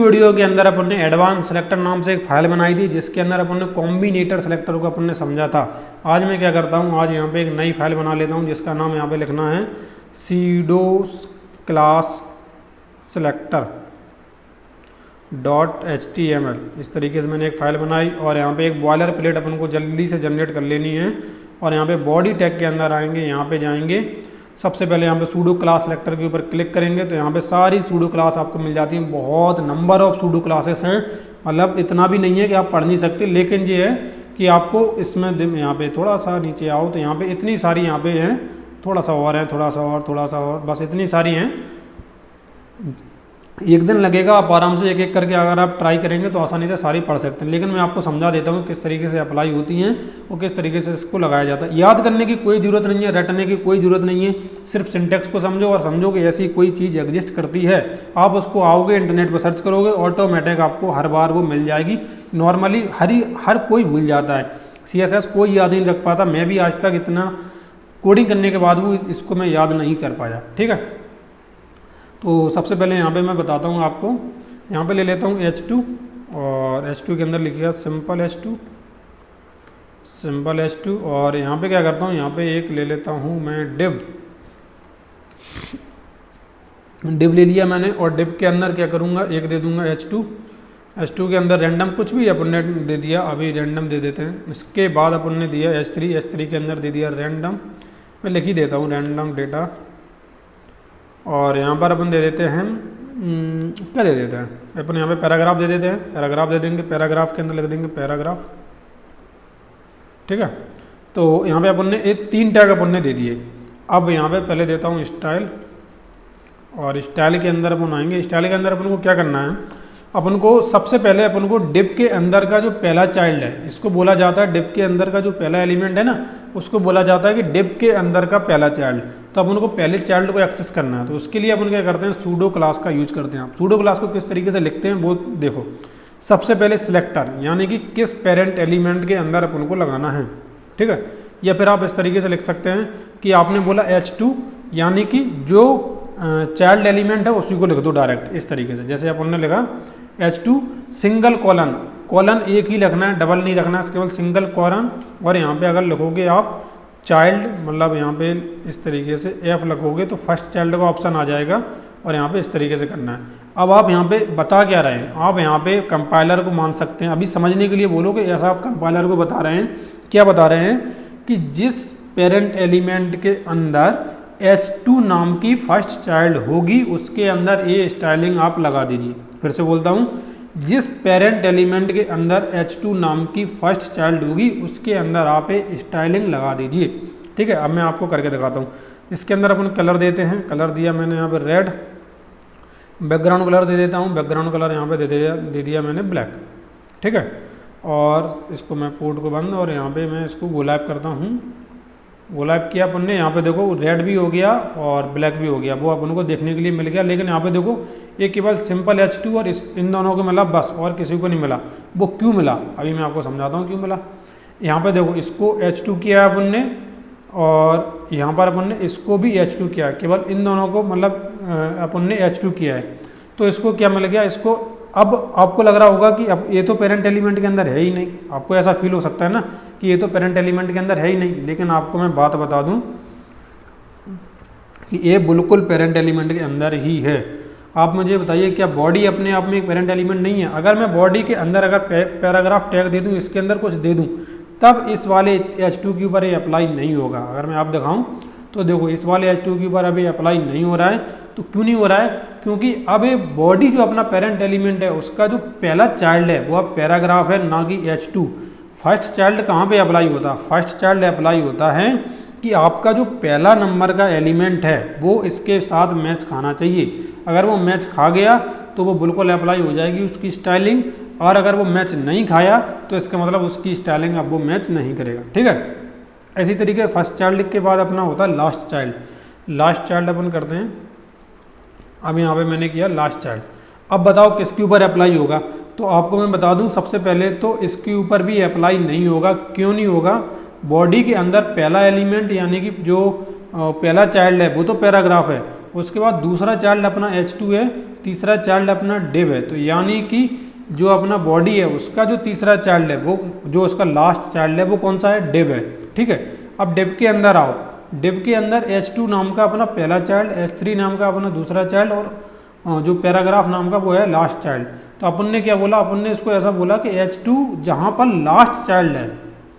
Video के अंदर अपन ने एडवांस सेलेक्टर नाम से एक फाइल बनाई थी जिसके अंदर अपन ने कॉम्बिनेटर सेलेक्टर को अपन ने समझा था। आज मैं क्या करता हूँ, आज यहाँ पे एक नई फाइल बना लेता हूँ जिसका नाम यहाँ पे लिखना है सीडो क्लास सेलेक्टर .html। इस तरीके से मैंने एक फ़ाइल बनाई और यहाँ पे एक बॉयलर प्लेट अपन को जल्दी से जनरेट कर लेनी है। और यहाँ पे बॉडी टैग के अंदर आएंगे, यहाँ पे जाएंगे, सबसे पहले यहाँ पे सूडो क्लास सेलेक्टर के ऊपर क्लिक करेंगे तो यहाँ पे सारी सूडो क्लास आपको मिल जाती हैं। बहुत नंबर ऑफ सूडो क्लासेस हैं, मतलब इतना भी नहीं है कि आप पढ़ नहीं सकते, लेकिन ये है कि आपको इसमें यहाँ पे थोड़ा सा नीचे आओ तो यहाँ पे इतनी सारी यहाँ पे हैं, थोड़ा सा और है, थोड़ा सा और, बस इतनी सारी हैं। एक दिन लगेगा, आप आराम से एक एक करके अगर आप ट्राई करेंगे तो आसानी से सारी पढ़ सकते हैं। लेकिन मैं आपको समझा देता हूँ किस तरीके से अप्लाई होती हैं और किस तरीके से इसको लगाया जाता है। याद करने की कोई ज़रूरत नहीं है, रटने की कोई ज़रूरत नहीं है, सिर्फ सिंटेक्स को समझो और समझो कि ऐसी कोई चीज़ एग्जिस्ट करती है। आप उसको आओगे इंटरनेट पर सर्च करोगे, ऑटोमेटिक आपको हर बार वो मिल जाएगी। नॉर्मली हर कोई भूल जाता है, CSS कोई याद नहीं रख पाता। मैं भी आज तक इतना कोडिंग करने के बाद वो इसको मैं याद नहीं कर पाया। ठीक है, तो सबसे पहले यहाँ पे मैं बताता हूँ आपको। यहाँ पे ले लेता हूँ H2 और H2 के अंदर लिखिएगा सिंपल H2 और यहाँ पे क्या करता हूँ, यहाँ पे एक ले लेता हूँ मैं div ले लिया मैंने। और div के अंदर क्या करूँगा, एक दे दूँगा H2 के अंदर रैंडम कुछ भी अपन ने दे दिया, अभी रैंडम दे देते हैं। इसके बाद अपन ने दिया H3 के अंदर दे दिया रैंडम, मैं लिख ही देता हूँ रैंडम डेटा। और यहाँ पर अपन दे देते हैं क्या दे देते हैं अपन, यहाँ पे पैराग्राफ दे देते हैं, पैराग्राफ दे देंगे, पैराग्राफ के अंदर लिख देंगे पैराग्राफ। ठीक है, तो यहाँ पे अपन ने एक 3 टैग अपन ने दे दिए। अब यहाँ पे पहले देता हूँ स्टाइल, और स्टाइल के अंदर अपन आएंगे। स्टाइल के अंदर अपन को क्या करना है, अपन को सबसे पहले अपन को डिव के अंदर का जो पहला चाइल्ड है, इसको बोला जाता है डिव के अंदर का जो पहला एलिमेंट है ना, उसको बोला जाता है कि डिव के अंदर का पहला चाइल्ड। तो अपन को पहले चाइल्ड को एक्सेस करना है, तो उसके लिए अपन क्या करते हैं, सूडो क्लास का यूज करते हैं। आप सूडो क्लास को किस तरीके से लिखते हैं वो देखो। सबसे पहले सिलेक्टर यानी कि किस पेरेंट एलिमेंट के अंदर अपन को लगाना है। ठीक है, या फिर आप इस तरीके से लिख सकते हैं कि आपने बोला H2 यानी कि जो चाइल्ड एलिमेंट है उसी को लिख दो डायरेक्ट इस तरीके से। जैसे अपन ने लिखा H2 सिंगल कॉलन एक ही रखना है, डबल नहीं रखना है, केवल सिंगल कॉलन। और यहाँ पे अगर लिखोगे आप चाइल्ड, मतलब यहाँ पे इस तरीके से F लिखोगे तो फर्स्ट चाइल्ड का ऑप्शन आ जाएगा। और यहाँ पे इस तरीके से करना है। अब आप यहाँ पे बता क्या रहे हैं, आप यहाँ पे कंपाइलर को मान सकते हैं। अभी समझने के लिए बोलो कि ऐसा आप कंपाइलर को बता रहे हैं, क्या बता रहे हैं कि जिस पेरेंट एलिमेंट के अंदर H2 नाम की फर्स्ट चाइल्ड होगी उसके अंदर ये स्टाइलिंग आप लगा दीजिए। फिर से बोलता हूँ, जिस पेरेंट एलिमेंट के अंदर H2 नाम की फर्स्ट चाइल्ड होगी उसके अंदर आप ये स्टाइलिंग लगा दीजिए। ठीक है, अब मैं आपको करके दिखाता हूँ। इसके अंदर अपन कलर देते हैं, कलर दिया मैंने यहाँ पे रेड, बैकग्राउंड कलर दे देता हूँ, बैकग्राउंड कलर यहाँ पे दे दिया मैंने ब्लैक। ठीक है, और इसको मैं पोर्ट को बंद, और यहाँ पे मैं इसको गुलाब करता हूँ। गुलाब किया अपन ने, यहाँ पे देखो रेड भी हो गया और ब्लैक भी हो गया, वो अपन को देखने के लिए मिल गया। लेकिन यहाँ पे देखो ये केवल सिंपल H2 और इन दोनों को मिला बस, और किसी को नहीं मिला। वो क्यों मिला, अभी मैं आपको समझाता हूँ क्यों मिला। यहाँ पे देखो इसको H2 किया अपन ने, और यहाँ पर अपन ने इसको भी H2 किया, केवल इन दोनों को मतलब अपन ने H2 किया है। तो इसको क्या मिल गया, इसको अब आपको लग रहा होगा कि अब ये तो पेरेंट एलिमेंट के अंदर है ही नहीं। आपको ऐसा फील हो सकता है ना कि ये तो पेरेंट एलिमेंट के अंदर है ही नहीं, लेकिन आपको मैं बात बता दूं कि ये बिल्कुल पेरेंट एलिमेंट के अंदर ही है। आप मुझे बताइए, क्या बॉडी अपने आप में एक पेरेंट एलिमेंट नहीं है? अगर मैं बॉडी के अंदर अगर पैराग्राफ टैग दे दूँ, इसके अंदर कुछ दे दूँ, तब इस वाले H2 के ऊपर ये अप्लाई नहीं होगा। अगर मैं आप दिखाऊँ तो देखो इस वाले H2 के ऊपर अभी अप्लाई नहीं हो रहा है। तो क्यों नहीं हो रहा है? क्योंकि अब ये बॉडी जो अपना पेरेंट एलिमेंट है उसका जो पहला चाइल्ड है वो अब पैराग्राफ है, ना कि H2। फर्स्ट चाइल्ड कहाँ पे अप्लाई होता है? फर्स्ट चाइल्ड अप्लाई होता है कि आपका जो पहला नंबर का एलिमेंट है वो इसके साथ मैच खाना चाहिए। अगर वो मैच खा गया तो वो बिल्कुल अप्लाई हो जाएगी उसकी स्टाइलिंग, और अगर वो मैच नहीं खाया तो इसका मतलब उसकी स्टाइलिंग अब वो मैच नहीं करेगा। ठीक है, इसी तरीके फर्स्ट चाइल्ड के बाद अपना होता है लास्ट चाइल्ड। लास्ट चाइल्ड अपन करते हैं। अब यहाँ पे मैंने किया लास्ट चाइल्ड। अब बताओ किसके ऊपर अप्लाई होगा? तो आपको मैं बता दूं, सबसे पहले तो इसके ऊपर भी अप्लाई नहीं होगा। क्यों नहीं होगा? बॉडी के अंदर पहला एलिमेंट यानी कि जो पहला चाइल्ड है वो तो पैराग्राफ है, उसके बाद दूसरा चाइल्ड अपना H2 है, तीसरा चाइल्ड अपना डिव है, तो यानी कि जो अपना बॉडी है उसका जो तीसरा चाइल्ड है वो जो उसका लास्ट चाइल्ड है वो कौन सा है, डिव है। ठीक है, अब डिव के अंदर आओ, डिव के अंदर H2 नाम का अपना पहला चाइल्ड, H3 नाम का अपना दूसरा चाइल्ड और जो पैराग्राफ नाम का वो है लास्ट चाइल्ड। तो अपन ने क्या बोला, अपन ने इसको ऐसा बोला कि H2 जहाँ पर लास्ट चाइल्ड है,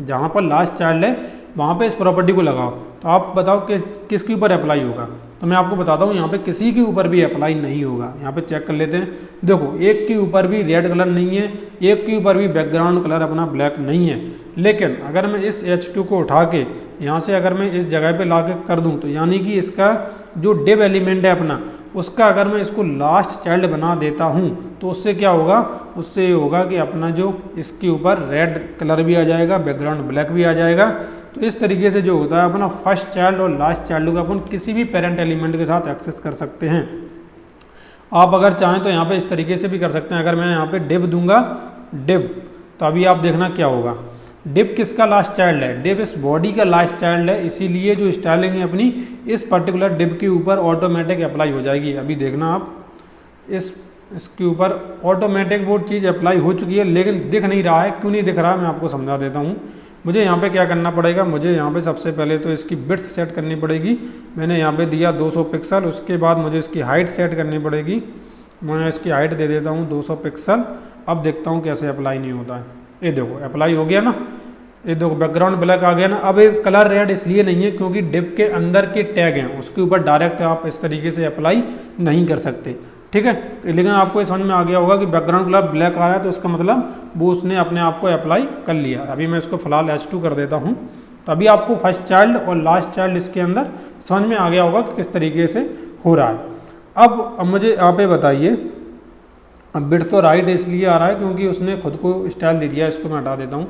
जहाँ पर लास्ट चाइल्ड है वहाँ पे इस प्रॉपर्टी को लगाओ। तो आप बताओ कि किसके ऊपर अप्लाई होगा। तो मैं आपको बताता हूँ यहाँ पे किसी के ऊपर भी अप्लाई नहीं होगा। यहाँ पे चेक कर लेते हैं, देखो एक के ऊपर भी रेड कलर नहीं है, एक के ऊपर भी बैकग्राउंड कलर अपना ब्लैक नहीं है। लेकिन अगर मैं इस H2 को उठा के यहाँ से अगर मैं इस जगह पे ला के कर दूँ, तो यानी कि इसका जो डिव एलिमेंट है अपना, उसका अगर मैं इसको लास्ट चाइल्ड बना देता हूँ तो उससे क्या होगा, उससे ये होगा कि अपना जो इसके ऊपर रेड कलर भी आ जाएगा, बैकग्राउंड ब्लैक भी आ जाएगा। तो इस तरीके से जो होता है अपना फर्स्ट चाइल्ड और लास्ट चाइल्ड को अपन किसी भी पेरेंट एलिमेंट के साथ एक्सेस कर सकते हैं। आप अगर चाहें तो यहाँ पे इस तरीके से भी कर सकते हैं। अगर मैं यहाँ पे डिव दूंगा, डिव, तो अभी आप देखना क्या होगा। डिव किसका लास्ट चाइल्ड है, डिव इस बॉडी का लास्ट चाइल्ड है, इसीलिए जो स्टाइलिंग है अपनी इस पर्टिकुलर डिव के ऊपर ऑटोमेटिक अप्लाई हो जाएगी। अभी देखना आप इसके ऊपर ऑटोमेटिक वो चीज़ अप्लाई हो चुकी है, लेकिन दिख नहीं रहा है। क्यों नहीं दिख रहा है मैं आपको समझा देता हूँ। मुझे यहाँ पे क्या करना पड़ेगा, मुझे यहाँ पे सबसे पहले तो इसकी विड्थ सेट करनी पड़ेगी। मैंने यहाँ पे दिया 200 पिक्सल, उसके बाद मुझे इसकी हाइट सेट करनी पड़ेगी। मैं इसकी हाइट दे देता हूँ 200 पिक्सल। अब देखता हूँ कैसे अप्लाई नहीं होता है। ये देखो अप्लाई हो गया ना, ये देखो बैकग्राउंड ब्लैक आ गया ना। अब ये कलर रेड इसलिए नहीं है क्योंकि डिव के अंदर के टैग हैं, उसके ऊपर डायरेक्ट आप इस तरीके से अप्लाई नहीं कर सकते। ठीक है, लेकिन आपको ये समझ में आ गया होगा कि बैकग्राउंड कलर ब्लैक आ रहा है तो इसका मतलब वो उसने अपने आप को अप्लाई कर लिया। अभी मैं इसको फिलहाल H2 कर देता हूँ। तो अभी आपको फर्स्ट चाइल्ड और लास्ट चाइल्ड इसके अंदर समझ में आ गया होगा कि किस तरीके से हो रहा है। अब मुझे आप ये बताइए, अब बिट तो राइट इसलिए आ रहा है क्योंकि उसने खुद को स्टाइल दे दिया। इसको मैं हटा देता हूँ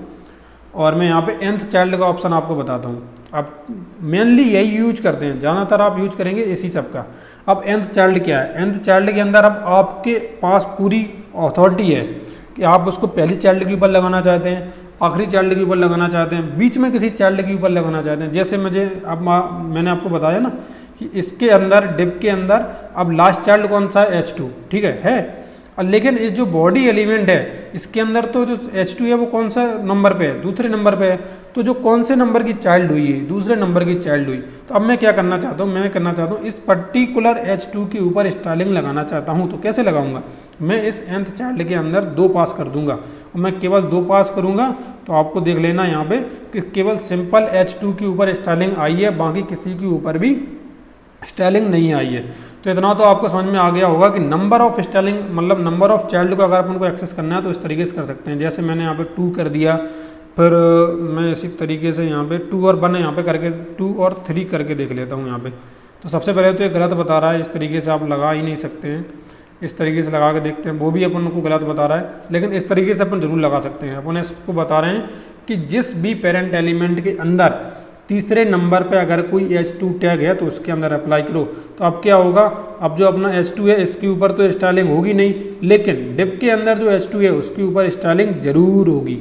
और मैं यहाँ पे nth चाइल्ड का ऑप्शन आपको बताता हूँ। अब मेनली यही यूज करते हैं, ज़्यादातर आप यूज करेंगे इसी सब का। अब nth चाइल्ड क्या है, nth चाइल्ड के अंदर अब आपके पास पूरी अथॉरिटी है कि आप उसको पहली चाइल्ड के ऊपर लगाना चाहते हैं, आखिरी चाइल्ड के ऊपर लगाना चाहते हैं, बीच में किसी चाइल्ड के ऊपर लगाना चाहते हैं। जैसे मैंने आपको बताया ना कि इसके अंदर डिव के अंदर अब लास्ट चाइल्ड कौन सा है, H2। ठीक है। लेकिन इस जो बॉडी एलिमेंट है इसके अंदर तो जो H2 है वो कौन सा नंबर पे है, दूसरे नंबर पे है। तो जो कौन से नंबर की चाइल्ड हुई है, दूसरे नंबर की चाइल्ड हुई। तो अब मैं क्या करना चाहता हूँ, मैं करना चाहता हूँ इस पर्टिकुलर H2 के ऊपर स्टाइलिंग लगाना चाहता हूँ। तो कैसे लगाऊंगा, मैं इस nth चाइल्ड के अंदर 2 पास कर दूंगा और मैं केवल 2 पास करूंगा। तो आपको देख लेना यहाँ पे कि केवल सिंपल H2 के ऊपर स्टाइलिंग आई है, बाकी किसी के ऊपर भी स्टाइलिंग नहीं आई है। तो इतना तो आपको समझ में आ गया होगा कि नंबर ऑफ स्टाइलिंग मतलब नंबर ऑफ चाइल्ड को अगर अपन को एक्सेस करना है तो इस तरीके से कर सकते हैं। जैसे मैंने यहाँ पे 2 कर दिया, फिर मैं इसी तरीके से यहाँ पे 2 और 1 यहाँ पे करके 2 और 3 करके देख लेता हूँ यहाँ पे। तो सबसे पहले तो ये गलत बता रहा है, इस तरीके से आप लगा ही नहीं सकते हैं। इस तरीके से लगा के देखते हैं, वो भी अपन को गलत बता रहा है, लेकिन इस तरीके से अपन जरूर लगा सकते हैं। अपन इसको बता रहे हैं कि जिस भी पेरेंट एलिमेंट के अंदर तीसरे नंबर पे अगर कोई H2 टैग है तो उसके अंदर अप्लाई करो। तो अब क्या होगा, अब जो अपना H2 है इसके ऊपर तो स्टाइलिंग होगी नहीं, लेकिन डिव के अंदर जो H2 है उसके ऊपर स्टाइलिंग जरूर होगी।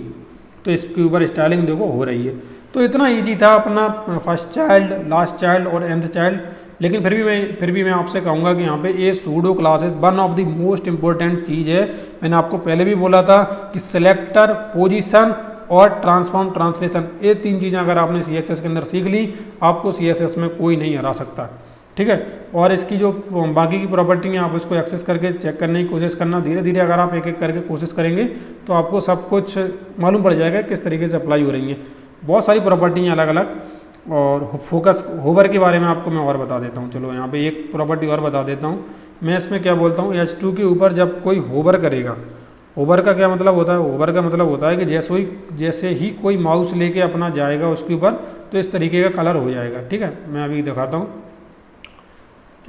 तो इसके ऊपर स्टाइलिंग देखो हो रही है। तो इतना ईजी था अपना फर्स्ट चाइल्ड, लास्ट चाइल्ड और nth चाइल्ड। लेकिन फिर भी मैं आपसे कहूँगा कि यहाँ पे ये pseudo classes one of the most important चीज़ है। मैंने आपको पहले भी बोला था कि सिलेक्टर, पोजीशन और ट्रांसफॉर्म, ट्रांसलेशन, ये 3 चीज़ें अगर आपने CSS के अंदर सीख ली, आपको CSS में कोई नहीं हरा सकता। ठीक है, और इसकी जो बाकी की प्रॉपर्टी है आप उसको एक्सेस करके चेक करने की कोशिश करना। धीरे धीरे अगर आप एक एक करके कोशिश करेंगे तो आपको सब कुछ मालूम पड़ जाएगा किस तरीके से अप्लाई हो रही हैं। बहुत सारी प्रॉपर्टी हैं अलग अलग। और फोकस होवर के बारे में आपको मैं और बता देता हूँ। चलो यहाँ पे एक प्रॉपर्टी और बता देता हूँ। मैं इसमें क्या बोलता हूँ, H2 के ऊपर जब कोई होवर करेगा, होवर का क्या मतलब होता है, होवर का मतलब होता है कि जैसे ही कोई माउस लेके अपना जाएगा उसके ऊपर तो इस तरीके का कलर हो जाएगा। ठीक है, मैं अभी दिखाता हूँ।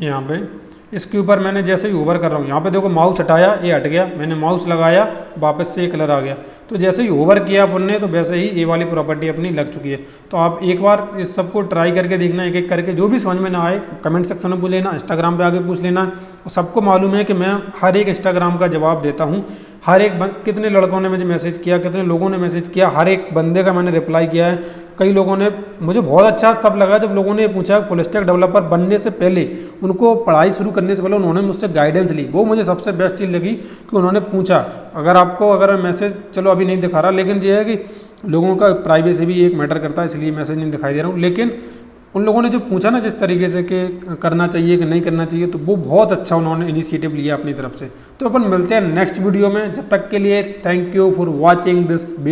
यहाँ पे इसके ऊपर मैंने जैसे ही होवर कर रहा हूँ, यहाँ पे देखो माउस हटाया, ये हट गया, मैंने माउस लगाया, वापस से ये कलर आ गया। तो जैसे ही होवर किया अपन ने तो वैसे ही ये वाली प्रॉपर्टी अपनी लग चुकी है। तो आप एक बार इस सबको ट्राई करके देखना, एक एक करके। जो भी समझ में ना आए कमेंट सेक्शन में पूछ लेना, इंस्टाग्राम पे आके पूछ लेना। सबको मालूम है कि मैं हर एक इंस्टाग्राम का जवाब देता हूँ। हर एक कितने लड़कों ने मुझे मैसेज किया, कितने लोगों ने मैसेज किया, हर एक बंदे का मैंने रिप्लाई किया है। कई लोगों ने, मुझे बहुत अच्छा तब लगा जब लोगों ने ये पूछा फुल स्टैक डेवलपर बनने से पहले, उनको पढ़ाई शुरू करने से पहले उन्होंने मुझसे गाइडेंस ली। वो मुझे सबसे बेस्ट चीज़ लगी कि उन्होंने पूछा। अगर मैसेज चलो अभी नहीं दिखा रहा, लेकिन ये है कि लोगों का प्राइवेसी भी एक मैटर करता है, इसलिए मैसेज नहीं दिखाई दे रहा हूँ। लेकिन उन लोगों ने जो पूछा ना जिस तरीके से कि करना चाहिए कि नहीं करना चाहिए, तो वो बहुत अच्छा उन्होंने इनिशिएटिव लिया अपनी तरफ से। तो अपन मिलते हैं नेक्स्ट वीडियो में, जब तक के लिए thank you for watching this video.